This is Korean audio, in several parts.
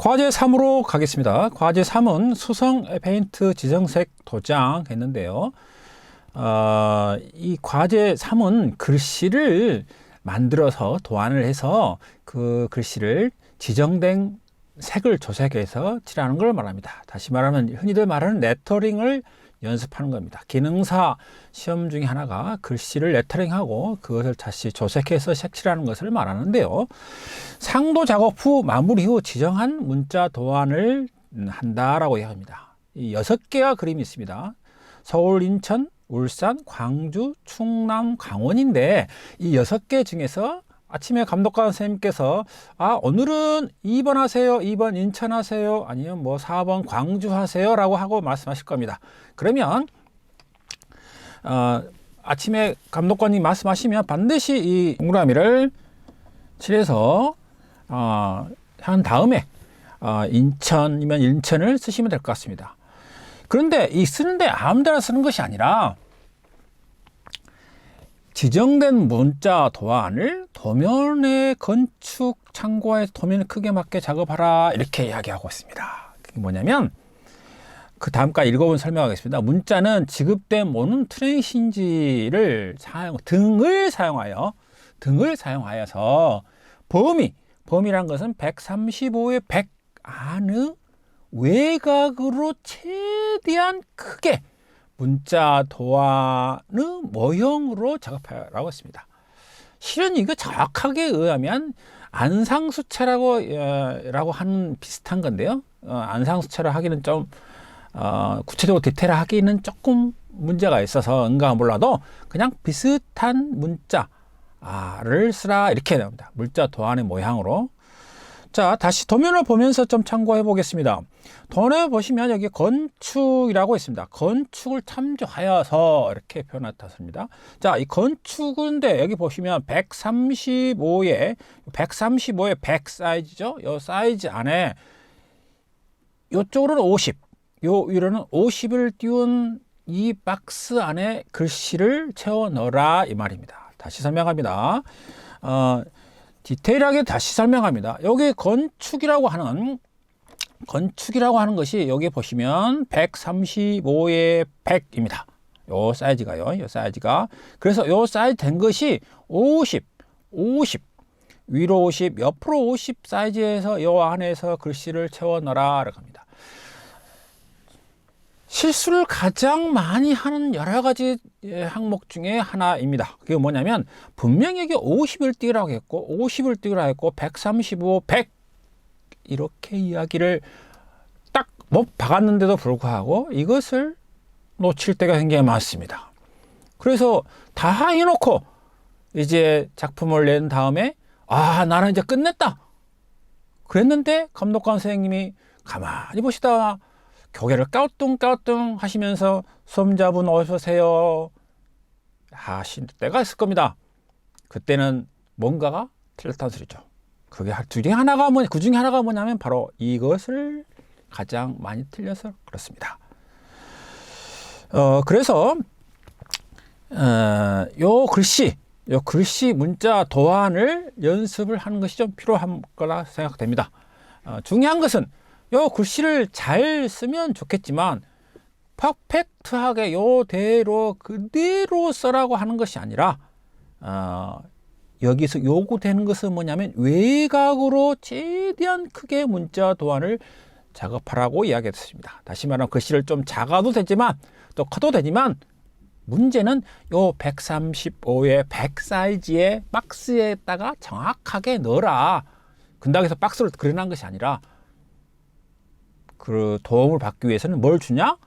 과제 3으로 가겠습니다. 과제 3은 수성 페인트 지정색 도장 했는데요. 이 과제 3은 글씨를 만들어서 도안을 해서 그 글씨를 지정된 색을 조색해서 칠하는 걸 말합니다. 다시 말하면 흔히들 말하는 레터링을 연습하는 겁니다. 기능사 시험 중에 하나가 글씨를 레터링하고 그것을 다시 조색해서 색칠하는 것을 말하는데요. 상도 작업 후 마무리 후 지정한 문자 도안을 한다라고 이야기합니다. 이 6개의 그림이 있습니다. 서울, 인천, 울산, 광주, 충남, 강원인데 이 6개 중에서 아침에 감독관 선생님께서 오늘은 2번 하세요, 2번 인천 하세요, 아니면 뭐 4번 광주 하세요 라고 하고 말씀하실 겁니다. 그러면 아침에 감독관님 말씀하시면 반드시 이 동그라미를 칠해서 한 다음에 인천이면 인천을 쓰시면 될 것 같습니다. 그런데 이 쓰는데 아무데나 쓰는 것이 아니라 지정된 문자 도안을 도면의 건축 참고해서 도면의 크기에 맞게 작업하라 이렇게 이야기하고 있습니다. 그게 뭐냐면 그 다음까지 읽어본 설명하겠습니다. 문자는 지급된 모는 트레이싱지를 등을 사용하여서 범위란 것은 135의 100 안의 외곽으로 최대한 크게 문자 도안의 모형으로 작업하라고 했습니다. 실은 이거 정확하게 의하면 안상수채라고 하는 비슷한 건데요. 안상수채를 하기는 좀 구체적으로 디테일하기는 조금 문제가 있어서 응가 몰라도 그냥 비슷한 문자를 쓰라 이렇게 나옵니다. 문자 도안의 모양으로. 자, 다시 도면을 보면서 좀 참고해 보겠습니다. 도면에 보시면 여기 건축이라고 있습니다. 건축을 참조하여서 이렇게 표현했습니다. 자, 이 건축인데 여기 보시면 135의 100 사이즈죠. 이 사이즈 안에 이쪽으로는 50, 요 위로는 50을 띄운 이 박스 안에 글씨를 채워 넣어라 이 말입니다. 다시 설명합니다. 디테일하게 다시 설명합니다. 여기 건축이라고 하는 것이 여기 보시면 135의 100입니다. 요 사이즈가요. 요 사이즈가. 그래서 요 사이즈 된 것이 50 위로 50, 옆으로 50 사이즈에서 요 안에서 글씨를 채워 넣어라 합니다. 실수를 가장 많이 하는 여러 가지 항목 중에 하나입니다. 그게 뭐냐면 분명히 여기 50을 띄우라고 했고 50을 띄우라고 했고 135, 100 이렇게 이야기를 딱 못 박았는데도 불구하고 이것을 놓칠 때가 굉장히 많습니다. 그래서 다 해놓고 이제 작품을 낸 다음에 나는 이제 끝냈다 그랬는데 감독관 선생님이 가만히 보시다가 고개를 까우뚱 하시면서 수험자분 어서 오세요 하신 때가 있을 겁니다. 그때는 뭔가가 틀렸다는 소리죠. 그게 그 중에 하나가 뭐냐면 바로 이것을 가장 많이 틀려서 그렇습니다. 그래서 요 글씨 문자 도안을 연습을 하는 것이 좀 필요한 거라 생각됩니다. 중요한 것은 요 글씨를 잘 쓰면 좋겠지만 퍼펙트하게 그대로 써라고 하는 것이 아니라 여기서 요구되는 것은 뭐냐면 외곽으로 최대한 크게 문자 도안을 작업하라고 이야기했습니다. 다시 말하면 글씨를 좀 작아도 되지만 또 커도 되지만 문제는 요 135의 100 사이즈의 박스에다가 정확하게 넣어라. 근다고 해서 박스를 그려놓은 것이 아니라 그 도움을 받기 위해서는 뭘 주냐?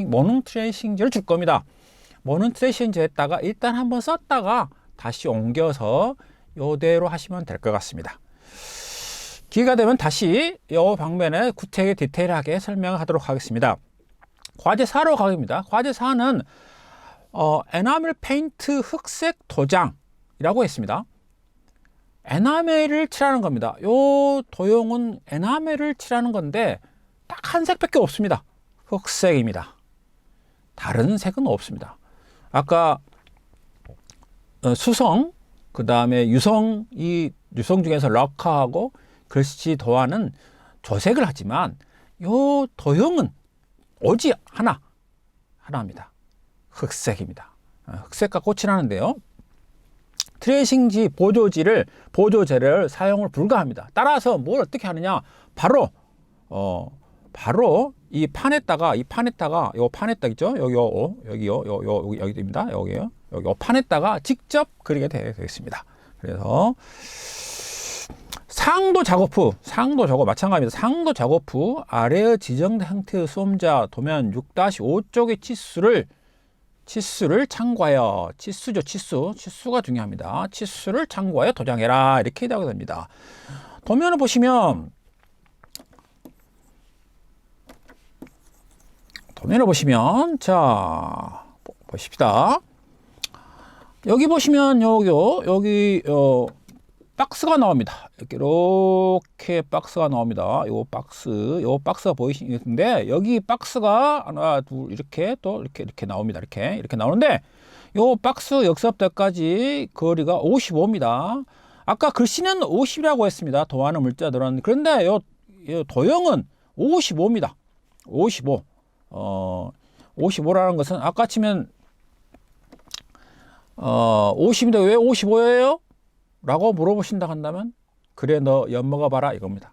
모눈 트레이싱지를 줄 겁니다. 모눈 트레이싱지에다가 일단 한번 썼다가 다시 옮겨서 이대로 하시면 될 것 같습니다. 기회가 되면 다시 이 방면에 구체적이게 디테일하게 설명하도록 하겠습니다. 과제 4로 가겠습니다. 과제 4는 에나멜 페인트 흑색 도장이라고 했습니다. 에나멜을 칠하는 겁니다. 요 도형은 에나멜을 칠하는 건데 딱 한 색밖에 없습니다. 흑색입니다. 다른 색은 없습니다. 아까 수성, 그 다음에 유성, 이 유성 중에서 럭카하고 글씨 도안은 조색을 하지만 요 도형은 오직 하나입니다. 흑색입니다. 흑색과 꽃이 나는데요. 트레이싱지 보조제를 사용을 불가합니다. 따라서 뭘 어떻게 하느냐? 바로 이 판에다가 요 판에다가 있죠? 여기입니다. 여기요 판에다가 직접 그리게 되겠습니다. 그래서 상도 작업 후 마찬가지입니다. 상도 작업 후 아래의 지정된 형태의 수험자 도면 6-5 쪽의 치수를 참고하여 치수가 중요합니다. 치수를 참고하여 도장해라 이렇게 되게 됩니다. 도면을 보시면 자 보십시다. 여기 보시면 여기 박스가 나옵니다. 이렇게 박스가 나옵니다. 요 박스가 보이시는데 여기 박스가 하나, 둘 이렇게 또 이렇게 나옵니다. 이렇게 나오는데 요 박스 역습대까지 거리가 55입니다. 아까 글씨는 50이라고 했습니다. 도안의 물자들은. 그런데 요 도형은 55입니다. 55. 55라는 것은 아까 치면 50인데 왜 55예요? 라고 물어보신다 한다면 그래 너 엿먹어 봐라 이겁니다.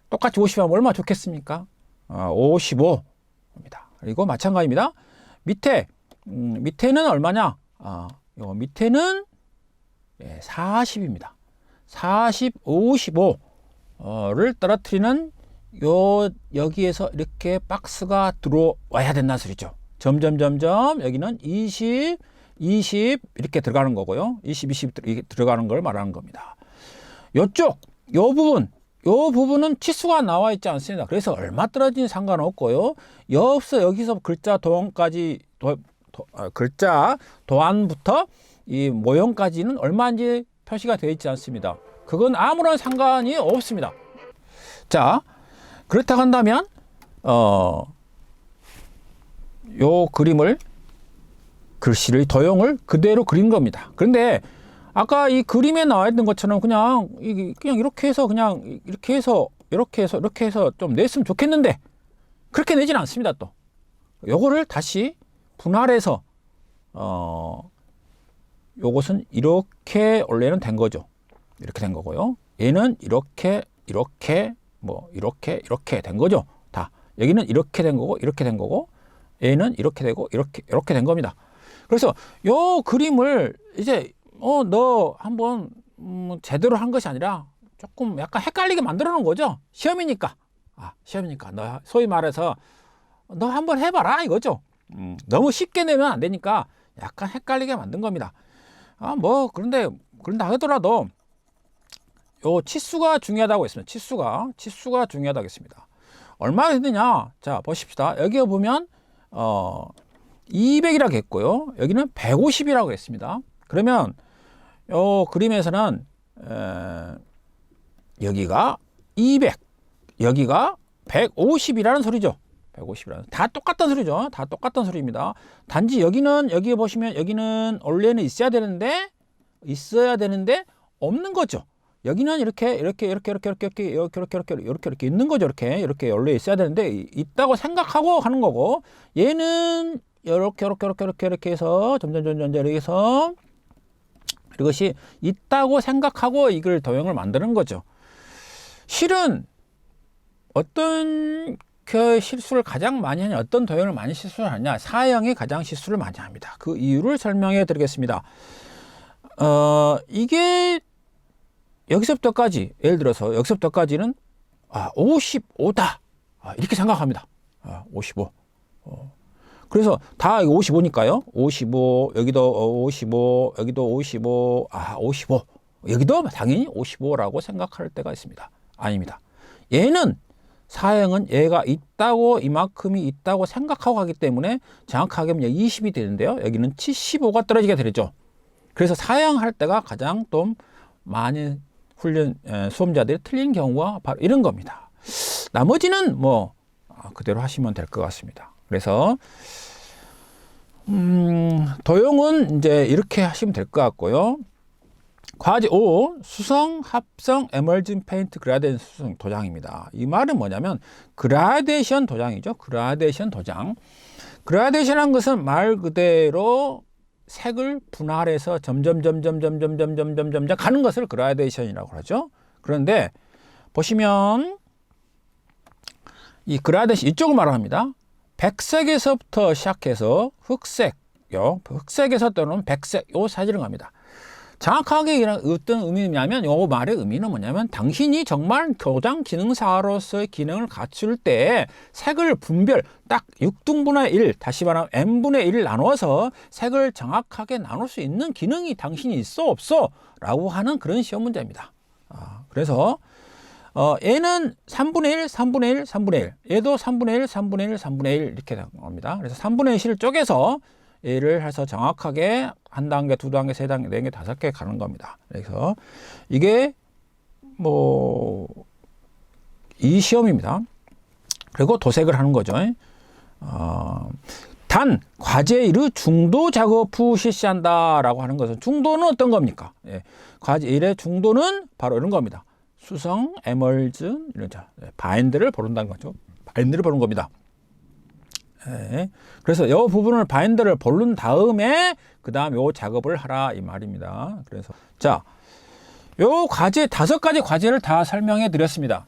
똑같이 50하면 얼마나 좋겠습니까? 55입니다. 그리고 마찬가지입니다. 밑에는 얼마냐? 요 밑에는 40입니다. 40, 55를 떨어뜨리는 여기에서 이렇게 박스가 들어와야 된다는 소리죠. 점점 여기는 20 이렇게 들어가는 거고요. 20 이렇게 들어가는 걸 말하는 겁니다. 요 부분은 치수가 나와 있지 않습니다. 그래서 얼마 떨어지는 상관없고요. 여기서 글자 도안까지 글자 도안부터 이 모형까지는 얼마인지 표시가 되어 있지 않습니다. 그건 아무런 상관이 없습니다. 자, 그렇다고 한다면 요 그림을 글씨를 도형을 그대로 그린 겁니다. 그런데 아까 이 그림에 나와 있는 것처럼 그냥 이렇게 해서 좀 냈으면 좋겠는데 그렇게 내지는 않습니다. 또 요거를 다시 분할해서 요것은 이렇게 원래는 된 거죠. 이렇게 된 거고요. 얘는 이렇게 된 거죠. 다 여기는 이렇게 된 거고 얘는 이렇게 되고 이렇게 된 겁니다. 그래서 요 그림을 이제 너 한번 제대로 한 것이 아니라 조금 약간 헷갈리게 만들어 놓은 거죠. 시험이니까 너 소위 말해서 너 한번 해봐라 이거죠. 너무 쉽게 내면 안 되니까 약간 헷갈리게 만든 겁니다. 그런데 하더라도 요 치수가 중요하다고 했습니다. 치수가 중요하다고 했습니다. 얼마나 됐느냐? 자, 보십시다. 여기 보면 200이라고 했고요. 여기는 150이라고 했습니다. 그러면 요 그림에서는 여기가 200, 여기가 150이라는 소리죠. 150이라는 다 똑같은 소리죠. 다 똑같은 소리입니다. 단지 여기 보시면 여기는 원래는 있어야 되는데 없는 거죠. 여기는 이렇게 있는 거죠. 이렇게 원래 있어야 되는데 있다고 생각하고 하는 거고, 얘는 이렇게 해서 점점 이렇게 해서 이것이 있다고 생각하고 이걸 도형을 만드는 거죠. 실은 어떤 실수를 가장 많이 하냐, 어떤 도형을 많이 실수를 하냐, 사형이 가장 실수를 많이 합니다. 그 이유를 설명해 드리겠습니다. 이게 여기서부터까지, 예를 들어서 여기서부터까지는 55다 이렇게 생각합니다. 55. 그래서 다 55니까요. 55, 여기도 55, 여기도 55, 55. 여기도 당연히 55라고 생각할 때가 있습니다. 아닙니다. 얘는 사형은 얘가 있다고, 이만큼이 있다고 생각하고 하기 때문에 정확하게 하면 20이 되는데요. 여기는 75가 떨어지게 되죠. 그래서 사형할 때가 가장 좀 많은 수험자들이 틀린 경우가 바로 이런 겁니다. 나머지는 그대로 하시면 될 것 같습니다. 그래서 도형은 이제 이렇게 하시면 될 것 같고요. 과제 5 수성 합성 에멀진 페인트 그라데이션 수성 도장입니다. 이 말은 뭐냐면 그라데이션 도장이죠. 그라데이션 도장. 그라데이션한 것은 말 그대로 색을 분할해서 점점 가는 것을 그라데이션이라고 하죠. 그런데 보시면 이 그라데이션 이쪽을 말합니다. 백색에서부터 시작해서 흑색요. 흑색에서 또는 백색 요 사진을 갑니다. 정확하게 어떤 의미냐면 요 말의 의미는 뭐냐면 당신이 정말 도장 기능사로서의 기능을 갖출 때 색을 분별 딱 6등분의 1 다시 말하면 n분의 1을 나눠서 색을 정확하게 나눌 수 있는 기능이 당신이 있어 없어 라고 하는 그런 시험 문제입니다. 그래서 얘는 3분의 1, 3분의 1, 3분의 1 얘도 3분의 1, 3분의 1, 3분의 1 이렇게 나옵니다. 그래서 3분의 1을 쪼개서 얘를 해서 정확하게 한 단계, 두 단계, 세 단계, 네 개, 다섯 개 가는 겁니다. 그래서 이게 이 시험입니다. 그리고 도색을 하는 거죠. 단 과제 1의 중도 작업 후 실시한다라고 하는 것은 중도는 어떤 겁니까? 과제 1의 중도는 바로 이런 겁니다. 수성, 에멀전, 이런 바인드를 보른다는 거죠. 바인드를 보는 겁니다. 그래서 이 부분을 바인더를 보른 다음에 그 다음 요 작업을 하라 이 말입니다. 그래서 자, 요 과제 5가지 과제를 다 설명해 드렸습니다.